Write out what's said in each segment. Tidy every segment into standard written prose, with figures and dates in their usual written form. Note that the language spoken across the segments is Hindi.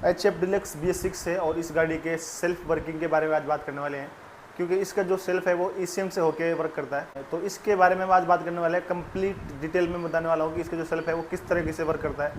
HF डिलक्स BS6 है और इस गाड़ी के सेल्फ वर्किंग के बारे में आज बात करने वाले हैं, क्योंकि इसका जो सेल्फ है वो ECM से होके वर्क करता है। तो इसके बारे में आज बात करने वाले हैं, कंप्लीट डिटेल में बताने वाला हूँ कि इसका जो सेल्फ है वो किस तरीके से वर्क करता है,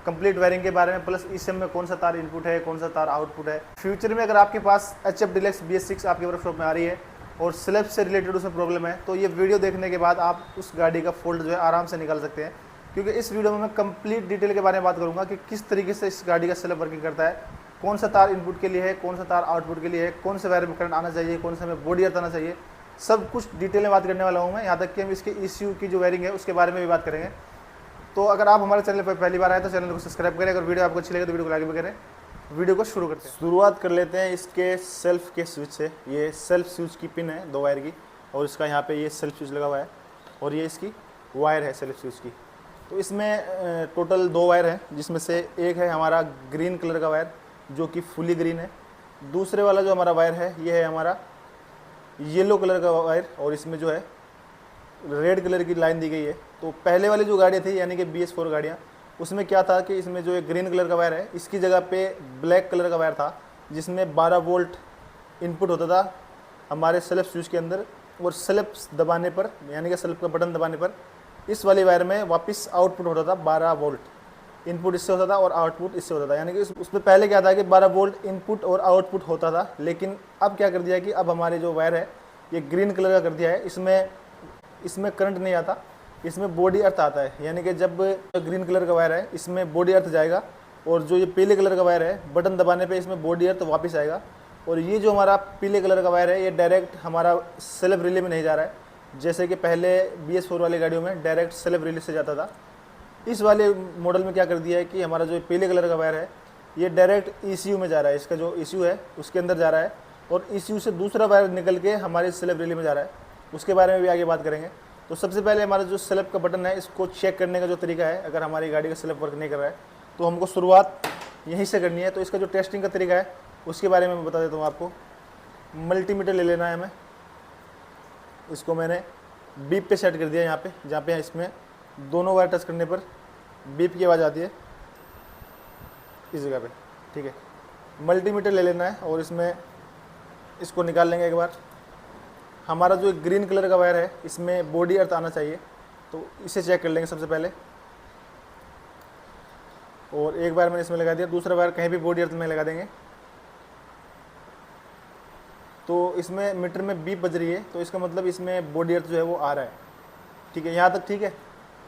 कंप्लीट वायरिंग के बारे में, प्लस ECM में कौन सा तार इनपुट है, कौन सा तार आउटपुट है। फ्यूचर में अगर आपके पास HF डिलक्स BS6 आपके वर्कशॉप में आ रही है और सेल्फ से रिलेटेड उसमें प्रॉब्लम है, तो ये वीडियो देखने के बाद आप उस गाड़ी का फॉल्ट जो है आराम से निकाल सकते हैं, क्योंकि इस वीडियो में मैं कंप्लीट डिटेल के बारे में बात करूंगा कि किस तरीके से इस गाड़ी का सेल्फ वर्किंग करता है, कौन सा तार इनपुट के लिए है, कौन सा तार आउटपुट के लिए है, कौन से वायर में करंट आना चाहिए, कौन सा में बॉडी अर्थ आना चाहिए, सब कुछ डिटेल में बात करने वाला हूँ मैं। यहाँ तक कि हम इसके ECU की जो वायरिंग है उसके बारे में भी बात करेंगे। तो अगर आप हमारे चैनल पर पहली बार आए तो चैनल को सब्सक्राइब करें, अगर वीडियो आपको अच्छी लगे तो वीडियो को लाइक भी करें। वीडियो को शुरू करते हैं। शुरुआत कर लेते हैं इसके सेल्फ के स्विच से। ये सेल्फ स्विच की पिन है 2 वायर की, और इसका यहाँ पे ये सेल्फ स्विच लगा हुआ है, और ये इसकी वायर है सेल्फ स्विच की। तो इसमें टोटल 2 वायर हैं, जिसमें से एक है हमारा ग्रीन कलर का वायर जो कि फुली ग्रीन है। दूसरे वाला जो हमारा वायर है ये है हमारा येलो कलर का वायर, और इसमें जो है रेड कलर की लाइन दी गई है। तो पहले वाली जो गाड़ियाँ थी यानी कि BS4 गाड़ियाँ, उसमें क्या था कि इसमें जो एक ग्रीन कलर का वायर है इसकी जगह पे ब्लैक कलर का वायर था, जिसमें 12 वोल्ट इनपुट होता था हमारे सेल्फ स्विच के अंदर, और सेल्फ दबाने पर यानी कि सेल्फ का बटन दबाने पर इस वाले वायर में वापस आउटपुट होता था 12 वोल्ट। इनपुट इससे होता था और आउटपुट इससे होता था, यानी कि उसमें पहले क्या था कि 12 वोल्ट इनपुट और आउटपुट होता था, लेकिन अब क्या कर दिया कि अब हमारे जो वायर है ये ग्रीन कलर का कर दिया है। इसमें करंट नहीं आता, इसमें बॉडी अर्थ आता है, यानी कि जब ग्रीन कलर का वायर है इसमें बॉडी अर्थ जाएगा, और जो ये पीले कलर का वायर है बटन दबाने पे इसमें बॉडी अर्थ वापस आएगा। और ये जो हमारा पीले कलर का वायर है ये डायरेक्ट हमारा सेल्फ रिले में नहीं जा रहा है, जैसे कि पहले BS4 वाली गाड़ियों में डायरेक्ट सेल्फ रिले से जाता था। इस वाले मॉडल में क्या कर दिया है कि हमारा जो पीले कलर का वायर है ये डायरेक्ट ECU में जा रहा है, इसका जो ECU है उसके अंदर जा रहा है, और ECU से दूसरा वायर निकल के हमारे सेल्फ रिले में जा रहा है। उसके बारे में भी आगे बात करेंगे। तो सबसे पहले हमारा जो सेल्फ का बटन है इसको चेक करने का जो तरीका है, अगर हमारी गाड़ी का सेल्फ वर्क नहीं कर रहा है तो हमको शुरुआत यहीं से करनी है। तो इसका जो टेस्टिंग का तरीका है उसके बारे में मैं बता देता हूँ आपको। मल्टीमीटर ले लेना है हमें, इसको मैंने बीप पे सेट कर दिया यहाँ पे, जहाँ पे इसमें दोनों वायर टच करने पर बीप की आवाज़ आती है इस जगह पे, ठीक है। मल्टीमीटर ले लेना है और इसमें इसको निकाल लेंगे एक बार। हमारा जो ग्रीन कलर का वायर है इसमें बॉडी अर्थ आना चाहिए, तो इसे चेक कर लेंगे सबसे पहले। और एक बार मैंने इसमें लगा दिया, दूसरा वायर कहीं भी बॉडी अर्थ में लगा देंगे। तो इसमें मीटर में बीप बज रही है, तो इसका मतलब इसमें बॉडी अर्थ जो है वो आ रहा है, ठीक है, यहाँ तक ठीक है।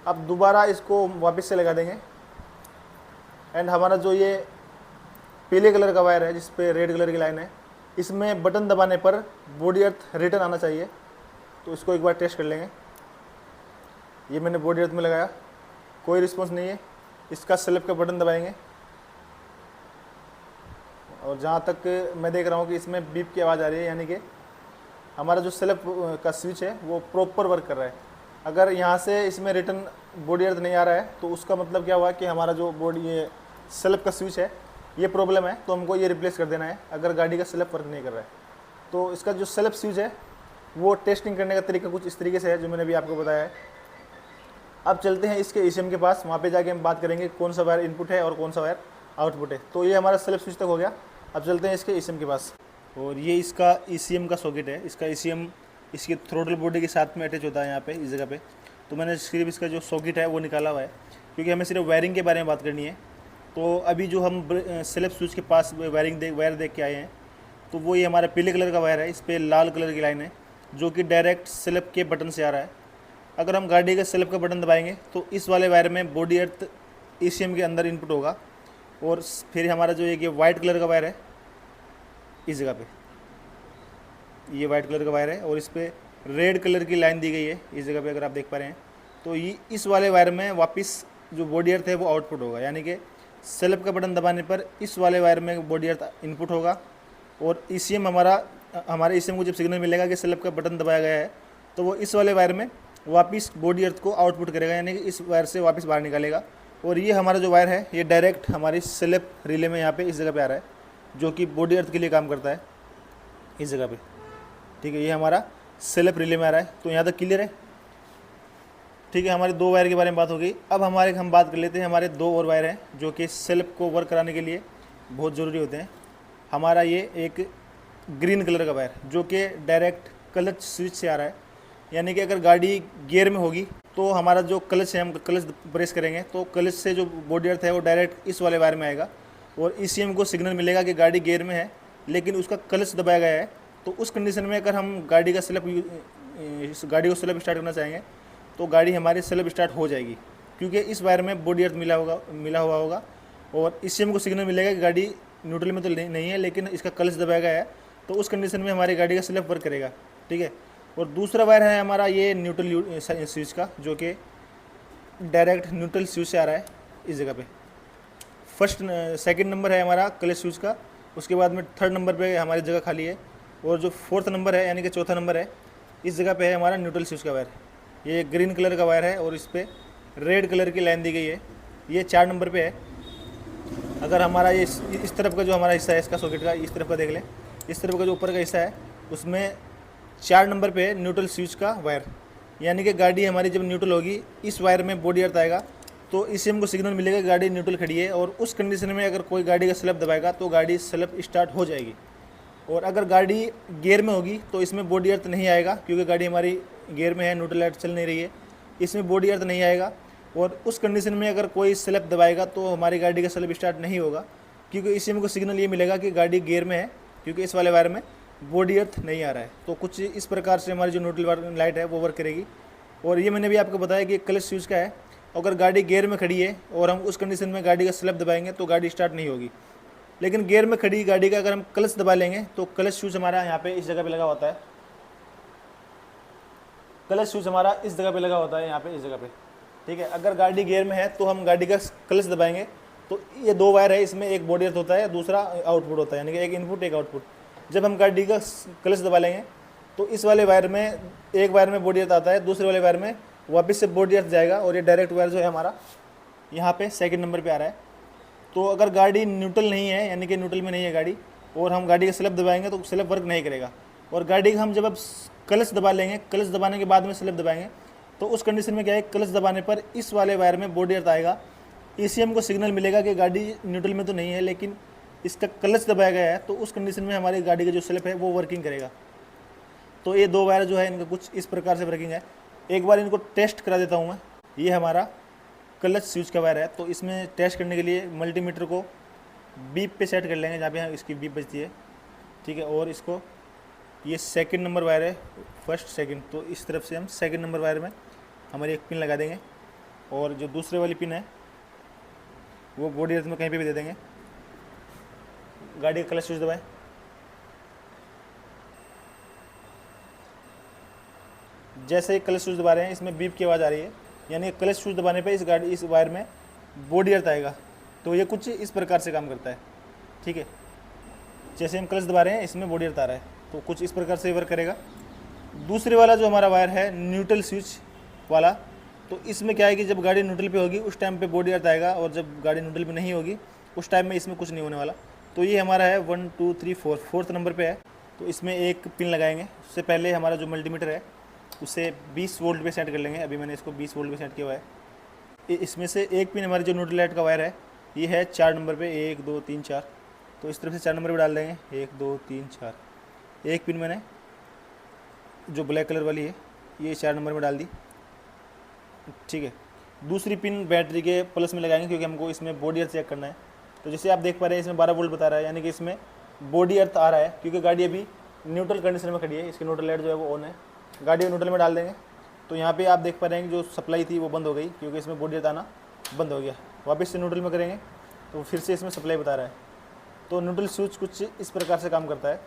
अब दोबारा इसको वापस से लगा देंगे, एंड हमारा जो ये पीले कलर का वायर है जिस पे रेड कलर की लाइन है, इसमें बटन दबाने पर बॉडी अर्थ रिटर्न आना चाहिए। तो इसको एक बार टेस्ट कर लेंगे। ये मैंने बॉडी अर्थ में लगाया, कोई रिस्पॉन्स नहीं है। इसका सेल्फ का बटन दबाएंगे, और जहाँ तक मैं देख रहा हूँ कि इसमें बीप की आवाज़ आ रही है, यानी कि हमारा जो सेल्फ का स्विच है वो प्रॉपर वर्क कर रहा है। अगर यहाँ से इसमें रिटर्न बॉडी अर्थ नहीं आ रहा है तो उसका मतलब क्या हुआ कि हमारा जो बॉडी ये सेल्फ का स्विच है ये प्रॉब्लम है, तो हमको ये रिप्लेस कर देना है अगर गाड़ी का सेल्फ वर्क नहीं कर रहा है। तो इसका जो सेल्फ स्विच है वो टेस्टिंग करने का तरीका कुछ इस तरीके से है जो मैंने भी आपको बताया है। अब चलते हैं इसके ECM के पास, वहाँ पे जाके हम बात करेंगे कौन सा वायर इनपुट है और कौन सा वायर आउटपुट है। तो ये हमारा सेल्फ स्विच तक हो गया। अब चलते हैं इसके ECM के पास, और ये इसका ECM का सॉकेट है। इसका ECM इसकी थ्रोटल बॉडी के साथ में अटैच होता है यहाँ पे इस जगह पे। तो मैंने सिर्फ इसका जो सॉकेट है वो निकाला हुआ है, क्योंकि हमें सिर्फ वायरिंग के बारे में बात करनी है। तो अभी जो हम सेल्फ स्विच के पास वायर देख के आए हैं, तो वो ये हमारा पीले कलर का वायर है, इस पर लाल कलर की लाइन है जो कि डायरेक्ट सेल्फ के बटन से आ रहा है। अगर हम गाड़ी के सेल्फ का बटन दबाएंगे तो इस वाले वायर में बॉडी अर्थ ECM के अंदर इनपुट होगा, और फिर हमारा जो ये वाइट कलर का वायर है इस जगह पे, ये वाइट कलर का वायर है, और इस पर रेड कलर की लाइन दी गई है इस जगह पे, अगर आप देख पा रहे हैं। तो ये इस वाले वायर में वापस जो बॉडी अर्थ है वो आउटपुट होगा, यानी कि सेल्फ का बटन दबाने पर इस वाले वायर में बॉडी अर्थ इनपुट होगा, और ECM हमारे ECM को जब सिग्नल मिलेगा कि सेल्फ का बटन दबाया गया है तो वो इस वाले वायर में वापस बॉडी अर्थ को आउटपुट करेगा, यानी कि इस वायर से वापस बाहर निकालेगा। और ये हमारा जो वायर है ये डायरेक्ट हमारी सेल्फ रिले में यहाँ पे इस जगह पे आ रहा है, जो कि बॉडी अर्थ के लिए काम करता है इस जगह पे, ठीक है। ये हमारा सेल्फ रिले में आ रहा है। तो यहाँ तक क्लियर है, ठीक है। हमारे 2 वायर के बारे में बात हो गई। अब हम बात कर लेते हैं हमारे 2 और वायर हैं जो कि सेल्फ को वर्क कराने के लिए बहुत ज़रूरी होते हैं। हमारा ये एक ग्रीन कलर का वायर जो कि डायरेक्ट क्लच स्विच से आ रहा है, यानी कि अगर गाड़ी गियर में होगी तो हमारा जो क्लच है, हम क्लच प्रेस करेंगे तो क्लच से जो बॉडी अर्थ है वो डायरेक्ट इस वाले वायर में आएगा और ईसीएम को सिग्नल मिलेगा कि गाड़ी गियर में है लेकिन उसका क्लच दबाया गया है। तो उस कंडीशन में अगर हम गाड़ी का गाड़ी को सेल्फ स्टार्ट करना चाहेंगे तो गाड़ी हमारी सेल्फ स्टार्ट हो जाएगी, क्योंकि इस वायर में बॉडी अर्थ मिला हुआ होगा और ईसीएम को सिग्नल मिलेगा कि गाड़ी न्यूट्रल में तो नहीं है लेकिन इसका क्लच दबाया गया है, तो उस कंडीशन में हमारी गाड़ी का सेल्फ वर्क करेगा। ठीक है। और दूसरा वायर है हमारा ये न्यूट्रल स्विच का, जो कि डायरेक्ट न्यूट्रल स्विच से आ रहा है इस जगह पे। सेकंड नंबर है हमारा क्लच स्विच का, उसके बाद में थर्ड नंबर पे हमारी जगह खाली है और जो फोर्थ नंबर है यानी कि चौथा नंबर है इस जगह पे है हमारा न्यूट्रल स्विच का वायर। ये ग्रीन कलर का वायर है और इस पर रेड कलर की लाइन दी गई है, ये 4 नंबर पे है। अगर हमारा ये इस तरफ का जो हमारा हिस्सा है इसका सॉकेट का, इस तरफ का देख लें, इस तरफ का जो ऊपर का हिस्सा है उसमें 4 नंबर पे न्यूट्रल स्विच का वायर, यानी कि गाड़ी हमारी जब न्यूट्रल होगी इस वायर में बॉडी अर्थ आएगा तो इससे हमको सिग्नल मिलेगा कि गाड़ी न्यूट्रल खड़ी है और उस कंडीशन में अगर कोई गाड़ी का सेल्फ दबाएगा तो गाड़ी सेल्फ स्टार्ट हो जाएगी। और अगर गाड़ी गियर में होगी तो इसमें बॉडी अर्थ नहीं आएगा, क्योंकि गाड़ी हमारी गियर में है, न्यूट्रल लाइट चल नहीं रही है, इसमें बॉडी अर्थ नहीं आएगा। और उस कंडीशन में अगर कोई सेल्फ दबाएगा तो हमारी गाड़ी का सेल्फ स्टार्ट नहीं होगा, क्योंकि इससे हमको सिग्नल ये मिलेगा कि गाड़ी गियर में है, क्योंकि इस वाले वायर में बॉडी अर्थ नहीं आ रहा है। तो कुछ इस प्रकार से हमारी जो न्यूट्रल लाइट है वो वर्क करेगी। और ये मैंने भी आपको बताया कि क्लच स्विच का है, अगर गाड़ी गियर में खड़ी है और हम उस कंडीशन में गाड़ी का सेल्फ दबाएंगे तो गाड़ी स्टार्ट नहीं होगी। लेकिन गियर में खड़ी गाड़ी का अगर हम क्लच दबा लेंगे तो क्लच स्विच हमारा यहाँ पे इस जगह पे लगा होता है, क्लच स्विच हमारा इस जगह पे लगा होता है, यहाँ पे इस जगह पे। ठीक है। अगर गाड़ी गियर में है तो हम गाड़ी का क्लच दबाएंगे तो ये 2 वायर है, इसमें एक बॉडी अर्थ होता है, दूसरा आउटपुट होता है, यानी कि एक इनपुट एक आउटपुट। जब हम गाड़ी का क्लच दबा लेंगे तो इस वाले वायर में एक वायर में बॉडी अर्थ आता है, दूसरे वाले वायर में वापस से बॉडी अर्थ जाएगा और ये डायरेक्ट वायर जो है हमारा यहाँ पे सेकंड नंबर पे आ रहा है। तो अगर गाड़ी न्यूट्रल नहीं है, यानी कि न्यूट्रल में नहीं है गाड़ी, और हम गाड़ी का सेल्फ दबाएंगे तो सेल्फ वर्क नहीं करेगा। और गाड़ी का हम जब अब क्लच दबा लेंगे, क्लच दबाने के बाद में सेल्फ दबाएंगे तो उस कंडीशन में क्या है, क्लच दबाने पर इस वाले वायर में बॉडी अर्थ आएगा, ईसीएम को सिग्नल मिलेगा कि गाड़ी न्यूट्रल में तो नहीं है लेकिन इसका क्लच दबाया गया है, तो उस कंडीशन में हमारी गाड़ी का जो सेल्फ है वो वर्किंग करेगा। तो ये 2 वायर जो है इनका कुछ इस प्रकार से वर्किंग है। एक बार इनको टेस्ट करा देता हूँ मैं। ये हमारा क्लच स्विच का वायर है, तो इसमें टेस्ट करने के लिए मल्टीमीटर को बीप पे सेट कर लेंगे, जहाँ पे इसकी बीप बजती है। ठीक है। और इसको ये सेकंड नंबर वायर है, फर्स्ट सेकंड, तो इस तरफ से हम सेकंड नंबर वायर में हमारी एक पिन लगा देंगे और जो दूसरे वाली पिन है वो बॉडी अर्थ में कहीं पे भी दे देंगे। गाड़ी का क्लच स्विच दबाएं, जैसे ही क्लच स्विच दबा रहे हैं इसमें बीप की आवाज़ आ रही है, यानी क्लच स्विच दबाने पे इस वायर में बॉडी अर्थ आएगा। तो ये कुछ इस प्रकार से काम करता है। ठीक है। जैसे हम क्लच दबा रहे हैं इसमें बॉडी अर्थ आ रहा है, तो कुछ इस प्रकार से वर्क करेगा। दूसरे वाला जो हमारा वायर है न्यूट्रल स्विच वाला, तो इसमें क्या है कि जब गाड़ी न्यूट्रल पे होगी उस टाइम पे बॉडी अर्थ आएगा और जब गाड़ी न्यूट्रल पे नहीं होगी उस टाइम में इसमें कुछ नहीं होने वाला। तो ये हमारा है 1 2 3 4 फोर्थ नंबर पे है। तो इसमें एक पिन लगाएंगे। उससे पहले हमारा जो मल्टीमीटर है उसे 20 वोल्ट पे सेट कर लेंगे। अभी मैंने इसको 20 वोल्ट पे सेट किया हुआ है। इसमें से एक पिन हमारी जो न्यूट्रल लाइट का वायर है ये है 4 नंबर पे, 1 2 3 4। तो इस तरफ से 4 नंबर पे डाल देंगे, 1 2 3 4। एक पिन मैंने जो ब्लैक कलर वाली है ये 4 नंबर में डाल दी। ठीक है। दूसरी पिन बैटरी के प्लस में लगाएंगे, क्योंकि हमको इसमें बॉडी अर्थ चेक करना है। तो जैसे आप देख पा रहे हैं इसमें 12 वोल्ट बता रहा है, यानी कि इसमें बॉडी अर्थ आ रहा है, क्योंकि गाड़ी अभी न्यूट्रल कंडीशन में खड़ी है। इसकी न्यूट्रल लाइट जो है वो ऑन है। गाड़ी को न्यूट्रल में डाल देंगे तो यहाँ पे आप देख पा रहे हैं कि जो सप्लाई थी वो बंद हो गई, क्योंकि इसमें बॉडी अर्थ आना बंद हो गया। वापस से न्यूट्रल में करेंगे तो फिर से इसमें सप्लाई बता रहा है। तो न्यूट्रल स्विच कुछ इस प्रकार से काम करता है।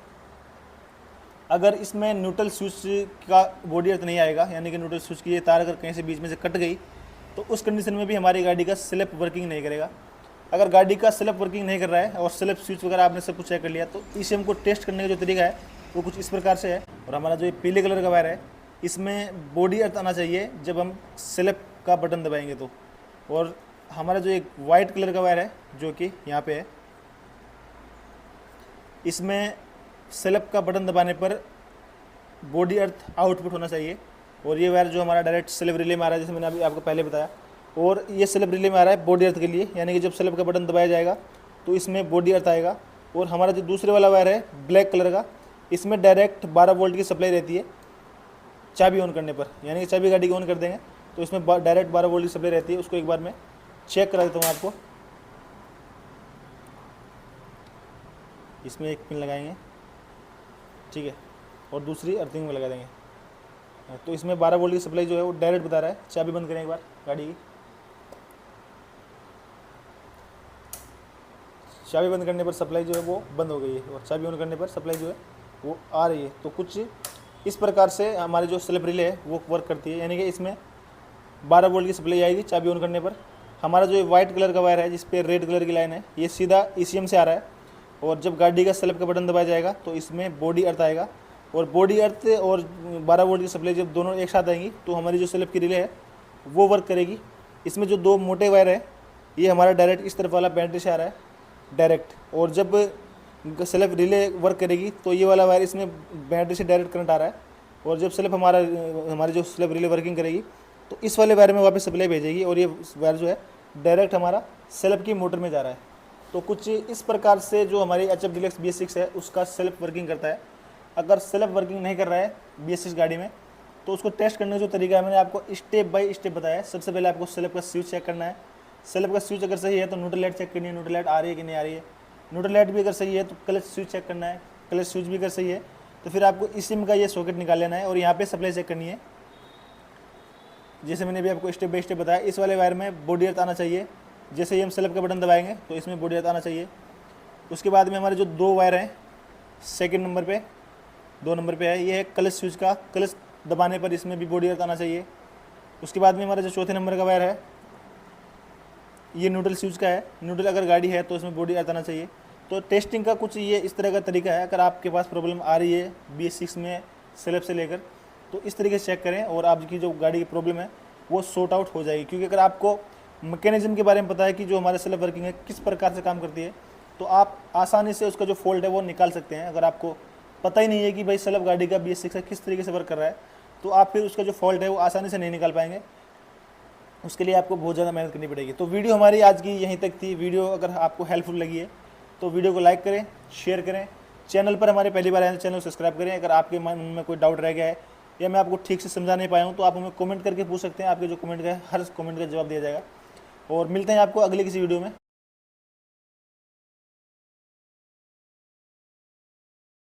अगर इसमें न्यूट्रल स्विच का बॉडी अर्थ नहीं आएगा, यानी कि न्यूट्रल स्विच की ये तार अगर कहीं से बीच में से कट गई तो उस कंडीशन में भी हमारी गाड़ी का सेल्फ वर्किंग नहीं करेगा। अगर गाड़ी का सेल्फ वर्किंग नहीं कर रहा है और सेल्फ स्विच वगैरह आपने सब कुछ चेक कर लिया, तो ईसीएम को टेस्ट करने का जो तरीका है वो कुछ इस प्रकार से है। और हमारा जो ये पीले कलर का वायर है इसमें बॉडी अर्थ आना चाहिए जब हम सेल्फ का बटन दबाएंगे तो। और हमारा जो एक वाइट कलर का वायर है जो कि यहाँ पे है, इसमें सेल्फ का बटन दबाने पर बॉडी अर्थ आउटपुट होना चाहिए। और ये वायर जो हमारा डायरेक्ट सेल्फ रिले में आ रहा है, जैसे मैंने अभी आपको पहले बताया, और ये सेल्फ रिले में आ रहा है बॉडी अर्थ के लिए, यानी कि जब सेल्फ का बटन दबाया जाएगा तो इसमें बॉडी अर्थ आएगा। और हमारा जो दूसरे वाला वायर है ब्लैक कलर का, इसमें डायरेक्ट 12 वोल्ट की सप्लाई रहती है चाबी ऑन करने पर, यानी कि चाबी गाड़ी को ऑन कर देंगे तो इसमें डायरेक्ट 12 वोल्ट की सप्लाई रहती है। उसको एक बार मैं चेक करा देता हूँ आपको। इसमें एक पिन लगाएंगे, ठीक है, और दूसरी अर्थिंग में लगा देंगे। तो इसमें 12 वोल्ट की सप्लाई जो है वो डायरेक्ट बता रहा है। चाबी बंद करें एक बार गाड़ी की। चाबी बंद करने पर सप्लाई जो है वो बंद हो गई है और चाबी ऑन करने पर सप्लाई जो है वो आ रही है। तो कुछ इस प्रकार से हमारी जो सेल्फ रिले है वो वर्क करती है, यानी कि इसमें 12 वोल्ट की सप्लाई आएगी चाबी ऑन करने पर। हमारा जो वाइट कलर का वायर है जिस पे रेड कलर की लाइन है, ये सीधा ECM से आ रहा है। और जब गाड़ी का सेल्फ का बटन दबाया जाएगा तो इसमें बॉडी अर्थ आएगा, और बॉडी अर्थ और 12 वोल्ट की सप्लाई जब दोनों एक साथ आएंगी तो हमारी जो सेल्फ की रिले है वो वर्क करेगी। इसमें जो 2 मोटे वायर है ये हमारा डायरेक्ट इस तरफ वाला बैटरी से आ रहा है डायरेक्ट, और जब सेल्फ रिले वर्क करेगी तो ये वाला वायर इसमें बैटरी से डायरेक्ट करंट आ रहा है। और जब सेल्फ हमारी जो सेल्फ रिले वर्किंग करेगी तो इस वाले वायर में वापस सप्लाई भेजेगी, और ये वायर जो है डायरेक्ट हमारा सेल्फ की मोटर में जा रहा है। तो कुछ इस प्रकार से जो हमारी HF Deluxe BS6 है उसका सेल्फ वर्किंग करता है। अगर सेल्फ वर्किंग नहीं कर रहा है BS6 गाड़ी में तो उसको टेस्ट करने का जो तरीका है मैंने आपको स्टेप बाय स्टेप बताया है। सबसे पहले आपको सेल्फ का स्विच चेक करना है। सेल्फ का स्विच अगर सही है तो न्यूट्रल लाइट चेक करनी है, न्यूट्रल लाइट आ रही है कि नहीं आ रही है। न्यूट्रल लाइट भी अगर सही है तो क्लच स्विच चेक करना है, क्लच स्विच भी अगर सही है तो फिर आपको ECM का ये सॉकेट निकाल लेना है और यहाँ पे सप्लाई चेक करनी है। जैसे मैंने भी आपको स्टेप बाय स्टेप बताया, इस वाले वायर में बॉडी अर्थ आना चाहिए। जैसे ही हम सेल्फ का बटन दबाएंगे तो इसमें बॉडी अर्थ आना चाहिए। उसके बाद में हमारे जो 2 वायर हैं सेकंड नंबर पे 2 नंबर पे है, ये है क्लच स्विच का, क्लच दबाने पर इसमें भी बॉडी अर्थ आना चाहिए। उसके बाद में हमारा जो चौथे नंबर का वायर है ये न्यूट्रल स्विच का है। न्यूट्रल अगर गाड़ी है तो इसमें बॉडी अर्थ आना चाहिए। तो टेस्टिंग का कुछ ये इस तरह का तरीका है। अगर आपके पास प्रॉब्लम आ रही है BS6 में सेल्फ से लेकर तो इस तरीके से चेक करें और आपकी जो गाड़ी की प्रॉब्लम है वो सॉर्ट आउट हो जाएगी। क्योंकि अगर आपको मैकेनिज्म के बारे में पता है कि जो हमारे सेल्फ वर्किंग है किस प्रकार से काम करती है तो आप आसानी से उसका जो फॉल्ट है वो निकाल सकते हैं। अगर आपको पता ही नहीं है कि भाई सेल्फ गाड़ी का BS6 है किस तरीके से वर्क कर रहा है तो आप फिर उसका जो फॉल्ट है वो आसानी से नहीं निकाल पाएंगे। उसके लिए आपको बहुत ज़्यादा मेहनत करनी पड़ेगी। तो वीडियो हमारी आज की यहीं तक थी। वीडियो अगर आपको हेल्पफुल लगी है तो वीडियो को लाइक करें, शेयर करें। चैनल पर हमारे पहली बार आए तो चैनल को सब्सक्राइब करें। अगर आपके मन में कोई डाउट रह गया है या मैं आपको ठीक से समझा नहीं पाया हूँ तो आप हमें कमेंट करके पूछ सकते हैं। आपके जो कमेंट का हर कमेंट का जवाब दिया जाएगा। और मिलते हैं आपको अगले किसी वीडियो में।